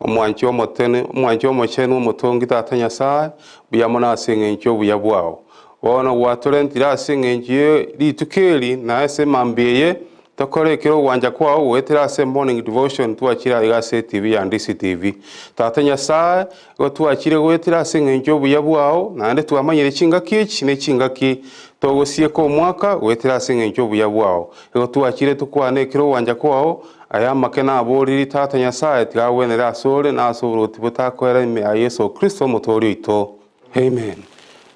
omwanchi omochenu omotongi tata Nyasaye buya mono ase eng'encho obuya bwao bono gwatorentire ase eng'encho ritukeri na ase mambeye tokore ekero gwanja kwao wetera ase morning devotion twachira iga ase TV ya Ndisi TV tata Nyasaye go twachire gwetera ase eng'encho obuya bwao naende twamanyire chingaki echi ne chingaki togosieka omwaka wetera ase eng'encho obuya bwao go twachire tukwane ekero gwanja kwao aya makena aboriri tata Nyasaye tigawenera asore na asoboroti butakwera ime ya Yesu Kristo motori ito amen.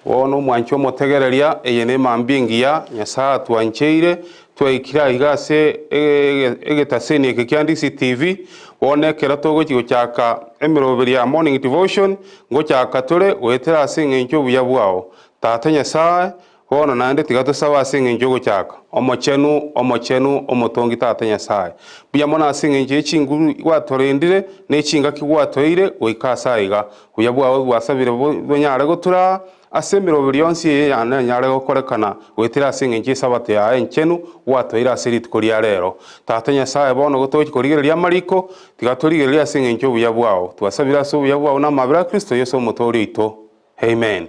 Wono mwancho motegereria eyene mambingia Nyasaye twancheire twaikira igase egetaseni ekiandisi TV wone kera togo chigochaka emiroberi ya morning devotion ngochaka tore wetera ase eng'encho obuya bwao tata Nyasaye wono nande tigatosaba ase eng'encho gochaka omochenu omotongi tata Nyasaye buya mono ase eng'encho echinguru gwatorendire n'echingaki gwatoire goikasa iga buya bwao bwasabire bonyare gotura ase emiroberi yonsi yane nyare gokorekana wetera ase eng'encho esabate ya enchenu gwatoire ase rituko ria rero tata Nyasaye bono gotochikorigereria mariko tigatorigereria ase eng'encho obuya bwao twasabire ase obuya bwao na amabera Kristo Yesu omotori ito amen.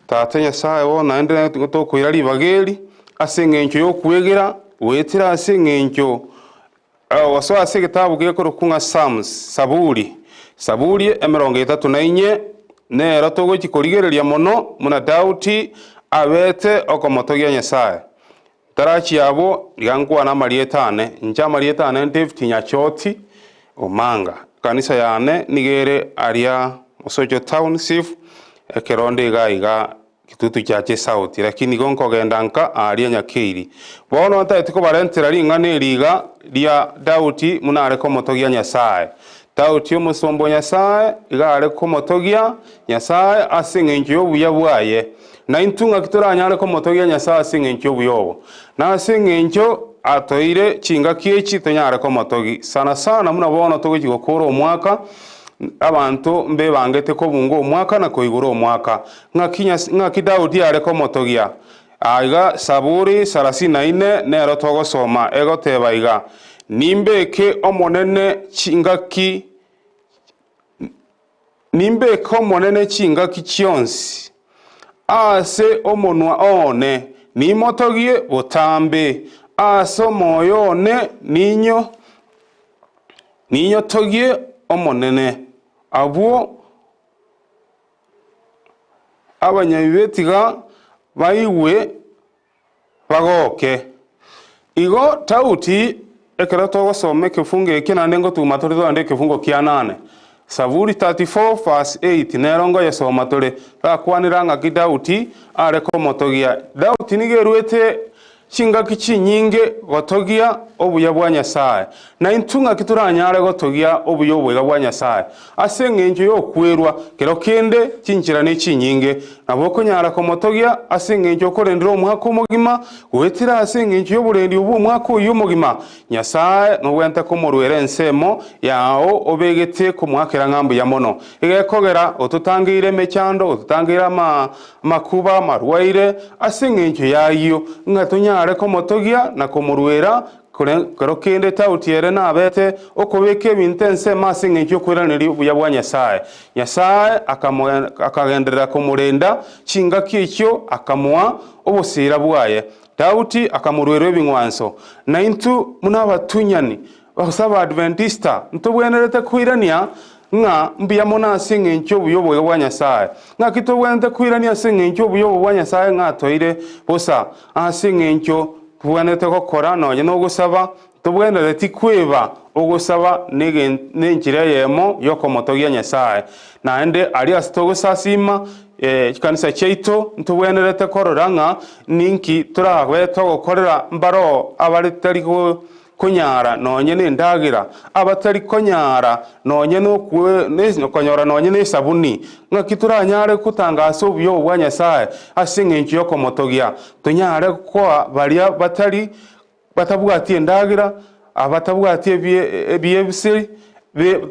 Tata Nyasaye bono naende gotokoira ribageri ase eng'encho yokwegera wetera ase eng'encho waso ase egitabu gekorokunga Psalms Saburi 34 nero togochikorigereria mono muna Daudi abete okomotogia Nyasaye tarachi yabo ligangwana marietane nja marietane David Nyachoti omanga kanisa yane nigere aria Osojo Township ekeronde iga kitutu chache South lakini gonko gendanka aria Nyakeiri bono atatiko barentera ringane riga ria Daudi munare komotogia Nyasaye Daudi omusombo Nyasaye igare komotogia Nyasaye ase eng'encho obuya bwaye na intunga kitoranyare komotogia Nyasaye ase eng'encho obuyobo na ase eng'encho atoire chingaki echi tonyare komotogi sana muna bono togokora omwaka abantu mbe bangete kobunga omwaka na koigura omwaka ng'aki Daudi are komotogia aiga Saburi 34 nero togosoma egoteba iga nimbeke omonene chingaki chionsi ase omonwa one nimotogie botambe ase omoyo one ninyo togie omonene abwo abanyabetiga baiwe bagoke igo Tauti ekero togosoma ekifungo eki nande ngotuma tore twande ekifungo kia 8 Saburi 34 verse 8 nerongo yesoma tore rakwanira ng'aki Daudi are komotogia Daudi nigerwete chingaki chinyinge gotogia obuya bwa Nyasaye na intunga kituranyare gotogia obuya bwa Nyasaye ase eng'encho yokwerwa kero kende chinchira ne chinyinge naboko nyara komotogia ase eng'encho okorendera omwaka omogima gwetira ase eng'encho yoburendi obu omwaka oyo omogima Nyasaye nobwente komorwera ensemo yao obegete komwakera ng'ambu ya mono igekogera otutangire emechando otutangire makuba marwaire ase eng'encho yayo ng'atonya are komotogia na komorwera kero kende Tautiere na abete okobeka ebintu ensema ase eng'encho okweraneri obuya bwa Nyasaye akagenderera komorenda chingaki ekyo akamuha obosira bwaye Daudi akamurwera ebing'wanso na intu muna abatunyani basaba Adventista ntobwenerete kwirania nga mbuya mona ase eng'encho obuya bwa Nyasaye nga kitobwente kwirania ase eng'encho obuya bwa Nyasaye ng'atoire bosa ase eng'encho tubwenete gokora nonye nogosaba tubwenereti kweba ogosaba n'enchira yemo yokomotogia Nyasaye naende ari ase togosasima chikanisa chaito ntubwenerete korora ng'a ninki turagweta gokorera mbaro abaritari konyara nonye n'endagira abatari konyara nonye nokonyora nonye n'esabuni ng'aki turanyare kutangasa obuya bwa Nyasaye ase eng'encho yokomotogia tonyare koa baria batabwati endagira abatabwati ebyebisiri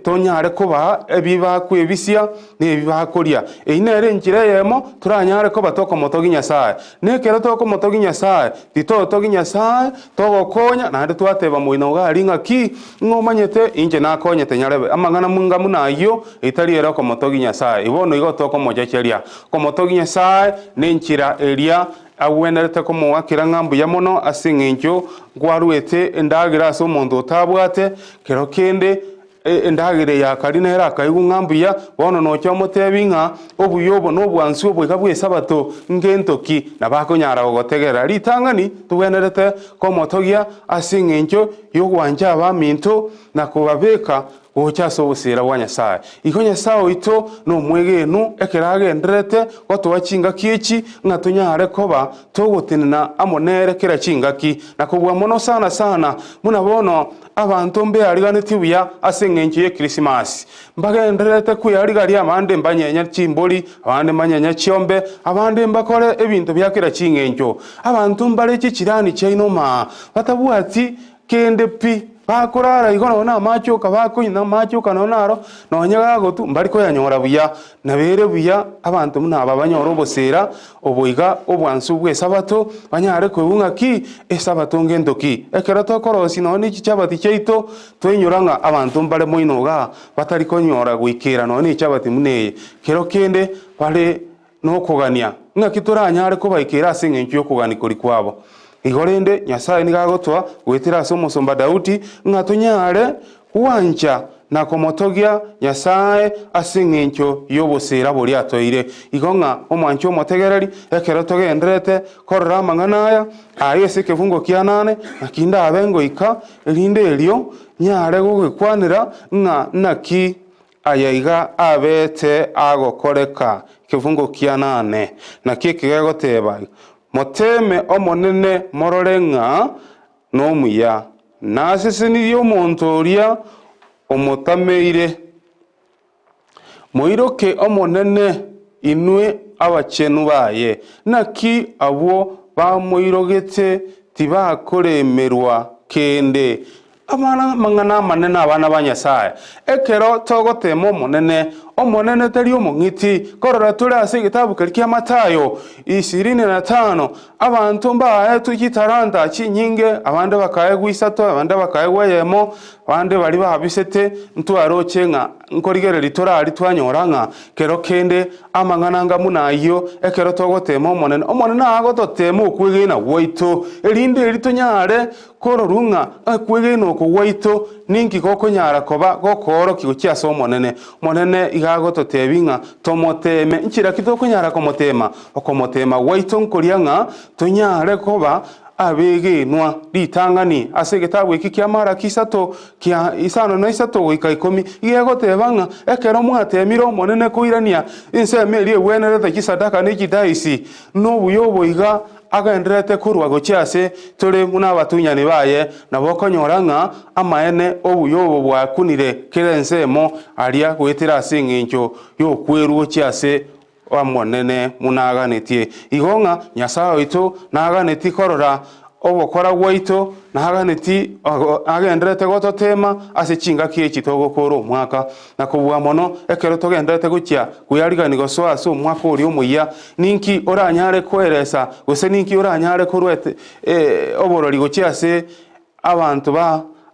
tonyare kuba ebibakwebisia nebibakoria einere njira yemo turanyare kuba tokomotogi Nyasaye nekero tokomotogi Nyasaye titotogi Nyasaye togokonya nande twateba moino gari ng'aki ng'omanyete inje nakonyete nyarebe amang'ana munga munayo itari era komotogi Nyasaye ibono igo tokomojecheria komotogi Nyasaye nenchira eria agwenerete komowakira ng'ambu ya mono ase eng'encho gwarwete endagira ase omonto otabwate kero kende endagire ya kari nera akaigu ng'ambu ya bono nocha omotebi ng'a obuyobo nobwansi obweka bwa esabato ng'entoki nabakonyara gogotegera ritang'ani tugwenerete komotogia ase eng'encho yogwanja abaminto na kobabeka gocha ase obosira bwa Nyasaye igo Nyasaye oito nomwegenu ekero agenderete gotoa chingaki echi ng'a tonyare koba togotenena amo nere kera chingaki nakobua mono sana sana muna bono abantu mbeariganeti buya ase eng'encho ya Christmas mbagenderete kwiyarigaria abande mbanyenya chimbori abande mbanyenya chiombe abande mbakore ebinto bya kera ching'encho abantu mbare chichirani chainoma batabwati kende pi bakorara igono na machuka bakunyina machuka nonaro nonyaga gotu mbari ko yanyora buya nabere buya abantu muna babanyora obosera oboiga obwansu bwe sabato banyare kwebunga ki esabato ngendoki ekero tokorosi noni chichabati cheito twenyuranga abantu mbare moinoga batari konyora gwikira noni chabati muneye kero kende bare nokogania ng'aki turanyare kubaikira ase eng'encho yokogani kori kwabo igorende Nyasaye nigagotwa gwetira ase omosomba Daudi ng'a tonyare wancha na komotogia Nyasaye ase eng'encho yobosera bori atoire igo ng'a omwancho omotegereri ekero togenderete korora amang'ana aya aye ase ekefungo kia 8 nakinda abengoika erinde erio nyare gogekwanera ng'a naki ayaiga abete agokoreka kefungo kia 8 naki ekegegoteba moteme omonene morore ng'a nomuya nasesenirie omonto oria omotameire moiroke omonene inwe abachenu baye naki abo bamoirogete tibakoremerwa kende abana mang'ana manene abana ba Nyasaye ekero togotema omonene tari omong'iti korora turi ase egitabu keri kia Matayo 25 abantu mbaye tuchitaranta chinyinge abande bakaye gwisato abande bakaye gweyemo abande bari babisete ntwaroche ng'a nkorigereri torari twanyora ng'a kero kende amang'ana ngamunayo ekero togotema omonene agototema okwegena gwaito erinde eritonyare kororunga akwegena okogwaito ninki gokonyara koba gokoroki gochiasa omonene igagototebi ng'a tomoteme nchira kitokonyara komotema okomotema gwaito nkoria ng'a tonyare koba abegenwa ritang'ani ase egitabu eki kia Maraki 3 kia 5 goika 10 igegoteba ng'a ekero mwatemire omonene koirania ensemo eri egwenerete chisadaka na echidaisi nobuya oboiga agenderete korwa gochiase tore muna abatunyani baye nabo okonyora ng'a amaene obuya obo bwakunire kera ensemo aria gwetera ase eng'encho yokwerwa chiase amonene munaganetie igo ng'a Nyasaye oito naganeti korora obokora gwaito naganeti agenderete gototema ase chingaki echi togokora omwaka nakobua mono ekero togenderete gochia kuyarigani gosoa ase omwaka ori omoya ninki oranyare koeresa gose ninki oranyare korwete oborori gochia ase abantu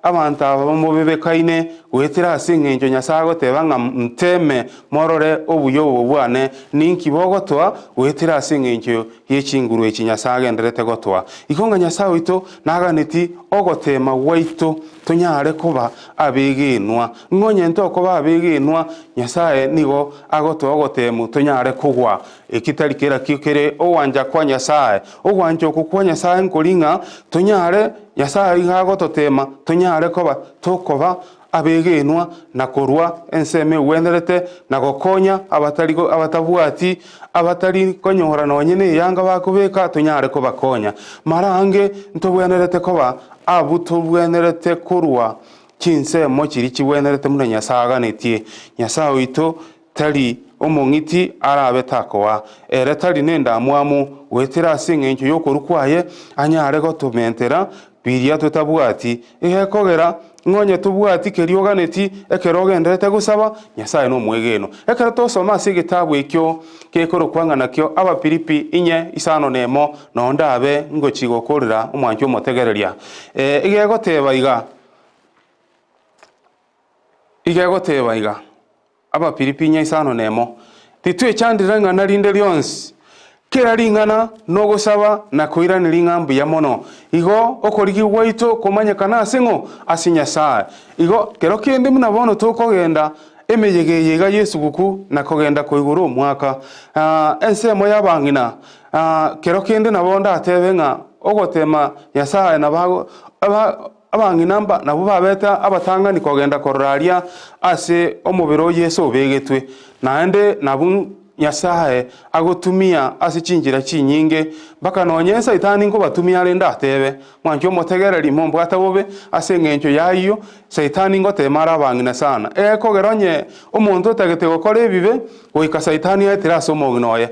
abamobebekaine gwetera ase eng'encho Nyasaye agoteba ng'a nteme morore obuya obo bwane ninki bogotoa gwetera ase eng'encho ya echinguru echi Nyasaye agenderete gotoa igo ng'a Nyasaye oito naganeti ogotema gwaito tonyare koba abegenwa ng'onyente okoba abegenwa Nyasaye nigo agotoa ogotemu tonyare kogwa ekitari kera kikere owanja kwa Nyasaye ogwanja okwa Nyasaye nkoring'a tonyare Nyasaye igagototema tonyare koba tokoba abegenwa na korwa enseme wenerete na gokonya abatabwati abatari konyora nonyene yanga bakubeka tonyare kobakonya marange ntobwenerete koba abutobwenerete korwa chinsemo chiri chibwenerete muna Nyasaye aganetie Nyasaye oito tari omong'iti arabetakwa ere tari nenda mwamu gwetera ase eng'encho yokorukwaye anyare gotumentera biria tutabwati igekogera ngonye tubwati kerioganeti ekerogenderete gusaba Nyasaye no mwegeno ekera tosoma ase gitabu ekyo kekoro kwanga nakyo Abafilipi inye isano nemo no ndabe ngochigo korera omwancho motegereria igegoteba iga Abafilipi inye isano nemo titwe chandira ngana rinde lyonsi kera ringana no gusaba na koirana ringambu ya mono igo okorigi waito komanyekana asingo Nyasaye igo kero kende muna bono tokogenda emeyegeyega Yesu guku na kogenda koiguru omwaka ensemo yabangina kero kende nabonda atebenga ogotema Nyasaye nabago abanginamba nabo babeta abatangani kogenda kororaria ase omubiro Yesu obegetwe naende nabu Nyasaye agotumia ase chinjira chinyinge baka nonye Saitani ngo batumia renda atebe mwancho motegereri mombo atabobe ase ngencho yayo Saitani ngo temara abangina sana kogeronye omonto tagete gokora ebibe goika Saitani etira somognoye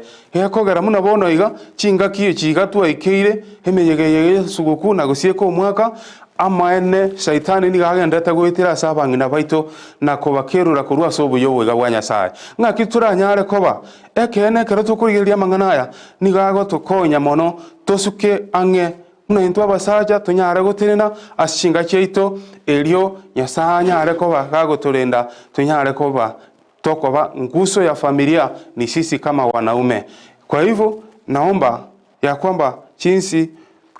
kogera muna bono iga chinga kiye chiga twaikeire emeyegeye suguku na gusieko omwaka amaene Saitani ni gagendete gwitira ase abangina baito na kobakerura kurwa sobuyo bwa bwa Nyasaye ngaki turanyare koba ekene kero tukurigeria manganaya ni gago tukonya mono tosuke ange muna into abasaja tunyare gotirina ashinga cheito elio Nyasaye nyare koba gago turenda tunyare koba tokoba nguso ya familia ni sisi kama wanaume. Kwa hivyo naomba ya kwamba jinsi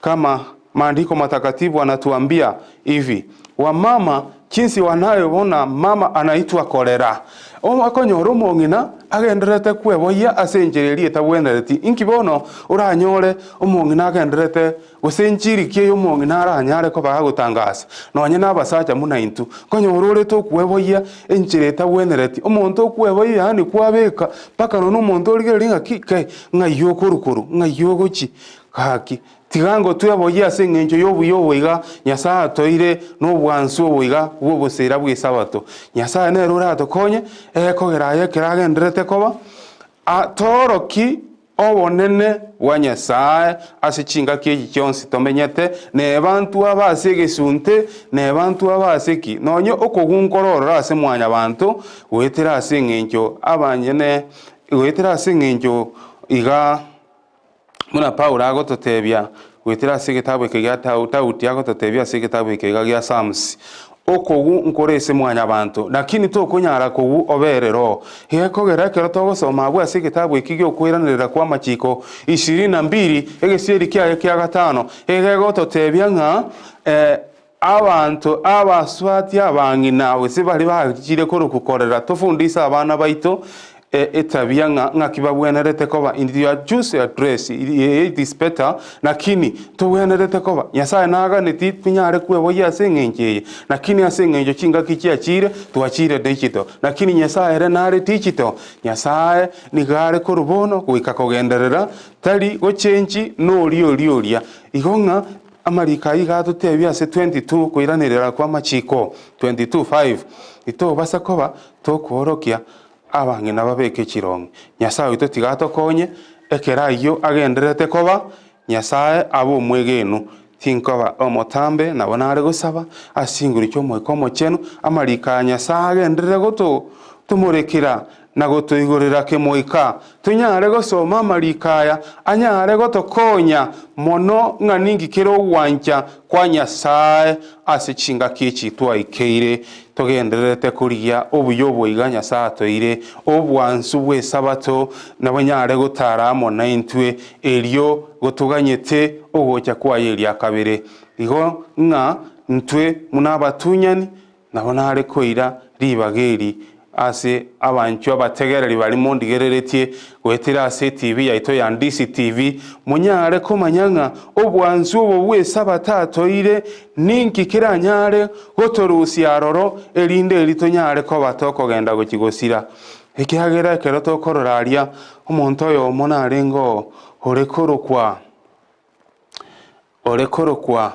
kama maandiko matakatifu anatuambia hivi wamama jinsi wanayoona mama anaitwa kolera akonyoro mongina agenderete kweboya asenjererie tabwenereti inkibono uranyore omongina agenderete gosenjiri kiyo mongina aranyare ko bagutangasa nonye nabasacha muna intu konyoro ure to kweboya enjireta bwenereti omonto kweboya yani kwabeka paka no omonto origelinga kike ngayo kurukuru ngayo gochi kaki tigango tuyeboya asengenjo yobuyo iga Nyasaye toire no bwansu obuiga bwobusira bwisabato Nyasaye nero ratokonye kogeraye kiragenderete koba atoroki obonene wa Nyasaye asichinga kiyi cyonsi tomenyete ne bantu abase gesunte ne bantu abaseki nonyo okogunkorora ase mwanya bantu wetera asengenjo abanyene wetera asengenjo iga muna Paulo agototebia wetera ase gitabu ekya Tauti agototebia ase gitabu ekya gya Psalms okogu nkorese mwanya abantu lakini tokonyara kogu oberero kogera kero togosoma bwa ase gitabu ekigyo kwiranirira kwa machiko 22 egesieri kya gatano egegototebia nga abantu abaswati abangina wese bali bagire kurukukorera tofundisa abana baito etabia nga kibabwenerete koba india juice address it is better lakini tubwenerete koba Nyasaye naganeti tunyare kweboya asengenje lakini asengenjo chinga kichiachire tuachire digital lakini Nyasaye re nare digital Nyasaye nigare kurubono kuika kogenderera tari go change no liolia igonga amarika iga tutebia ase 22 kuiranirira kwa machiko 22:5 ito basa koba tokorokia abangina babeke chironge Nyasaye ito tigatokonye ekerayo agenderete koba Nyasaye abo mwegenu tinkoba omotambe nabonare gusaba asinguri cyo mweko chenu amarika Nyasaye agenderere goto tumurekira na gotoigorera kemoika tunyare gosoma amarikaya anyare gotokonya mono nganingi kero wancha kwa Nyasaye asichinga kichi twaikeire togenderete kuriya obuyobo iga Nyasaye toire obwansu bwe sabato nabanyare gotara mo naintwe elio gotuganyete ogocha kwa yeli akabere igo nga ntwe munabatunyani nabonare koira ribageri ase abancho abategereri bali mondigereretie gwetera ase TV yaito ya Ndisi TV munyare komanyanga obwanzu obo bwesabata toire ninki kiranyare gotorusi aroro erinde eritonyare ko batoko genda gukigosira ekihagera kero tokororaria omonto yo monarengo orekorokwa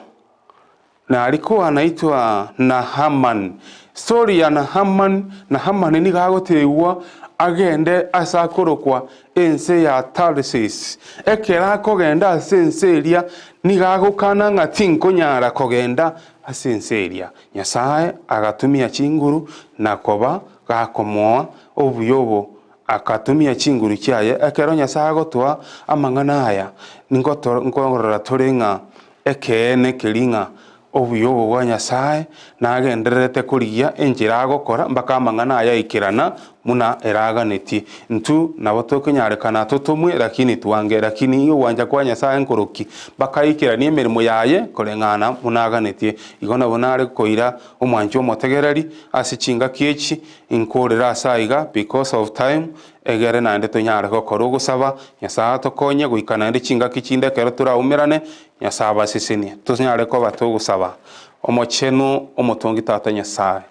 na alikuwa anaitwa Nahaman story ya Nahaman ni gagotewa agende asakorokwa ense ya Tarsis ekera kogenda asenseria ni gagokana ngatinko nyara kogenda asenseria Nyasaye agatumia chinguru na koba gakomoa obuyobo akatumia chinguru cyaye ekero Nyasaye gotwa amangana aya ngorora torenga ekene kiringa obuyobo bwa Nyasaye nagenderete kurigia enjira agokora mbaka amangana aya ikirana muna eraganeti ntu nabo tokenyarekana totomwe lakini twange lakini iyo wanja kwa Nyasaye nkoroki bakaikira ni emirimo yaye korengana munaganeti igona bonare koira omwanjo motegereri asichinga kiechi inkorera asaiga because of time egere nande tonyare gokora gusaba Nyasaye tokonye guikana ndi chinga kichinde kero turaumirane Nyasaye sisini tonyare ko batogusaba omocheno omotongi tata Nyasaye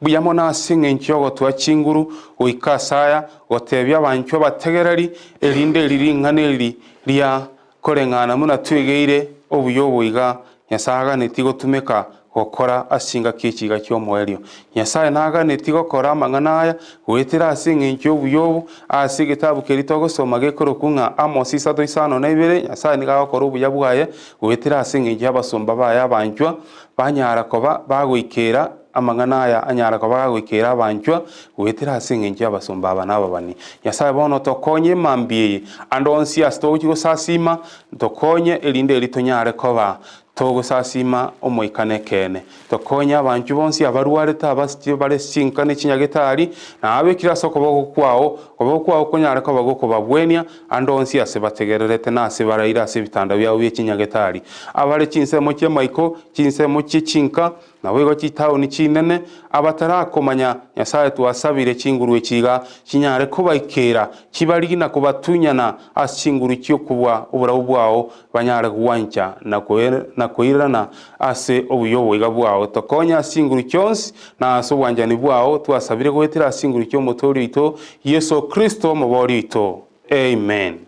buyamo nasinge nchogo twa chinguru uikasaya gotebya bancho bategereri erinde riringaneri ria korengana muna twegeire obuyobo iga Nyasaye netigo tumeka gokora asinga kichiga cyo mwerio Nyasaye naga netigo kora mangana aya wetira asinge ncho obuyobo asige tabu kerito gosoma gekoro kunga Amos 3:2 Nyasaye niga gokora obuyabwaye wetira asinge ncho abasomba baya banchwa banyara koba bagwikera amangana aya anyara ko bagwikera abanchwa wetira asinge nje abasomba abana babani Nyasaye bono tokonye mambiye andonsi astoki gusasima tokonye elinde litonyare koba togusasima omoikane kene tokonya abanchu bonsi abarware tabasitye bare sinkane kinyagetari na abekira soko boko konyare ko bagoko babwenia andonsi asebategererete na asebaraira asebitanda byawo byekinyagetari abare kinsemo kye maiko kinsemo cy'cinka nawe go kitawuni kinene abatarakomanya Nyasaye twasabire kingurwe kiga kinyare ko bayikera kibarigina ko batunyana asinguru cyo kubwa uburabu bwawo banyare kuwancha na kuirana ase obuyobo igabwawo tokonya asinguru cyonsi na aso wanjani bwawo twasabire gwetira asinguru cyo motori ito Yesu Kristo mubori ito amen.